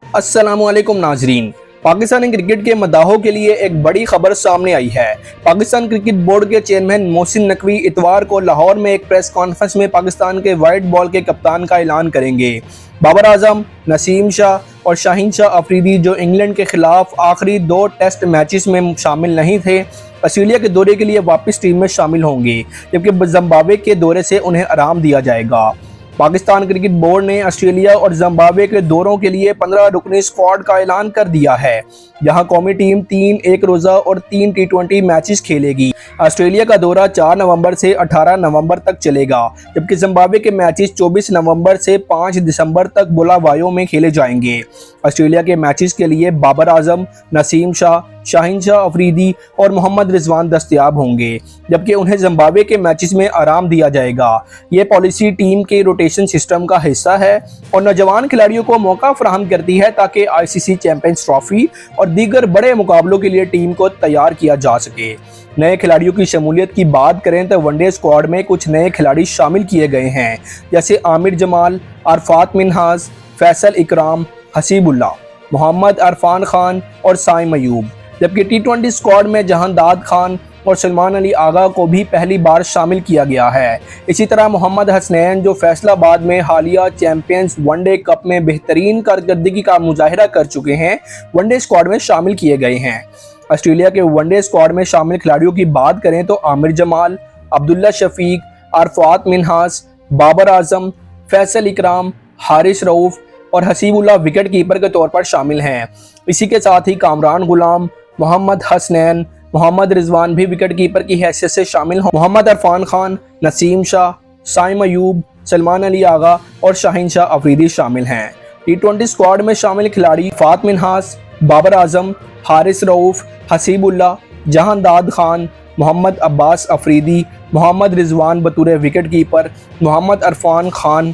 अस्सलामुअलैकुम नाजरीन। पाकिस्तानी क्रिकेट के मदाहों के लिए एक बड़ी खबर सामने आई है। पाकिस्तान क्रिकेट बोर्ड के चेयरमैन मोहसिन नकवी इतवार को लाहौर में एक प्रेस कॉन्फ्रेंस में पाकिस्तान के वाइट बॉल के कप्तान का ऐलान करेंगे। बाबर आजम, नसीम शाह और शाहीन शाह अफरीदी, जो इंग्लैंड के खिलाफ आखिरी 2 टेस्ट मैचेस में शामिल नहीं थे, ऑस्ट्रेलिया के दौरे के लिए वापस टीम में शामिल होंगे, जबकि जिम्बाब्वे के दौरे से उन्हें आराम दिया जाएगा। पाकिस्तान क्रिकेट बोर्ड ने ऑस्ट्रेलिया और जिम्बाब्वे के दौरों के लिए 15 रुकनी स्क्वाड का ऐलान कर दिया है, जहां कौमी टीम 3 एक रोज़ा और 3 टी20 मैचेस खेलेगी। ऑस्ट्रेलिया का दौरा 4 नवंबर से 18 नवंबर तक चलेगा, जबकि जिम्बाब्वे के मैचेस 24 नवंबर से 5 दिसंबर तक बुलावायो में खेले जाएंगे। ऑस्ट्रेलिया के मैचेस के लिए बाबर आजम, नसीम शाह, शाहीन शाह अफरीदी और मोहम्मद रिजवान दस्तयाब होंगे, जबकि उन्हें जिम्बाब्वे के मैचेस में आराम दिया जाएगा। ये पॉलिसी टीम के रोटेशन सिस्टम का हिस्सा है और नौजवान खिलाड़ियों को मौका फराहम करती है ताकि आईसीसी चैंपियंस ट्रॉफी और दीगर बड़े मुकाबलों के लिए टीम को तैयार किया जा सके। नए खिलाड़ियों की शमूलियत की बात करें तो वनडे स्क्वाड में कुछ नए खिलाड़ी शामिल किए गए हैं, जैसे आमिर जमाल, अरफात मिन्हाज, फैसल इकराम, हसीबुल्ला, मोहम्मद अरफान खान और साइम अयूब। जबकि टी20 स्क्वाड में जहांदाद खान और सलमान अली आगा को भी पहली बार शामिल किया गया है। इसी तरह मोहम्मद हसनैन, जो फैसलाबाद में हालिया चैंपियंस वनडे कप में बेहतरीन कारकर्दगी का मुजाहिरा कर चुके हैं, वनडे स्क्वाड में शामिल किए गए हैं। ऑस्ट्रेलिया के वनडे स्क्वाड में शामिल खिलाड़ियों की बात करें तो आमिर जमाल, अब्दुल्ला शफीक, अरफात मिन्हास, बाबर आजम, फैसल इकराम, हारिस रऊफ और हसीबुल्ला विकेट कीपर के तौर पर शामिल हैं। इसी के साथ ही कामरान गुलाम, मोहम्मद हसनैन, मोहम्मद रिजवान भी विकेट कीपर की हैसियत से शामिल हों। मोहम्मद अरफान खान, नसीम शाह, साइम अयूब, सलमान अली आगा और शाहीन शाह अफरीदी शामिल हैं। टी20 स्क्वाड में शामिल खिलाड़ी फात मिन्हास, बाबर आजम, हारिस रऊफ, हसीबुल्ला, जहांदाद खान, मोहम्मद अब्बास अफरीदी, मोहम्मद रिजवान बतौर विकेट कीपर, मोहम्मद अरफान खान,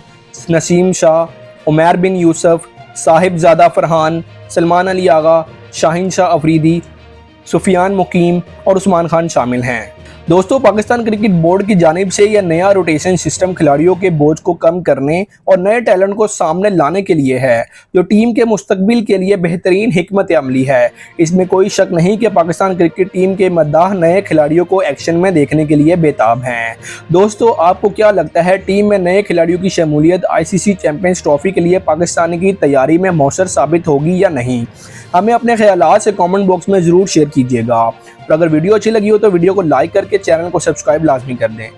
नसीम शाह, उमैर बिन यूसुफ, साहिबजादा फरहान, सलमान अली आगा, शाहीन शाह अफरीदी, सुफियान मुकीम और उस्मान खान शामिल हैं। दोस्तों, पाकिस्तान क्रिकेट बोर्ड की जानिब से यह नया रोटेशन सिस्टम खिलाड़ियों के बोझ को कम करने और नए टैलेंट को सामने लाने के लिए है, जो टीम के मुस्तकबिल के लिए बेहतरीन हिकमत अमली है। इसमें कोई शक नहीं कि पाकिस्तान क्रिकेट टीम के मद्दाह नए खिलाड़ियों को एक्शन में देखने के लिए बेताब हैं। दोस्तों, आपको क्या लगता है, टीम में नए खिलाड़ियों की शमूलियत आईसीसी चैंपियंस ट्रॉफी के लिए पाकिस्तान की तैयारी में मौसर साबित होगी या नहीं? हमें अपने ख्यालात से कमेंट बॉक्स में ज़रूर शेयर कीजिएगा। और अगर वीडियो अच्छी लगी हो तो वीडियो को लाइक करके चैनल को सब्सक्राइब लाजमी कर दें।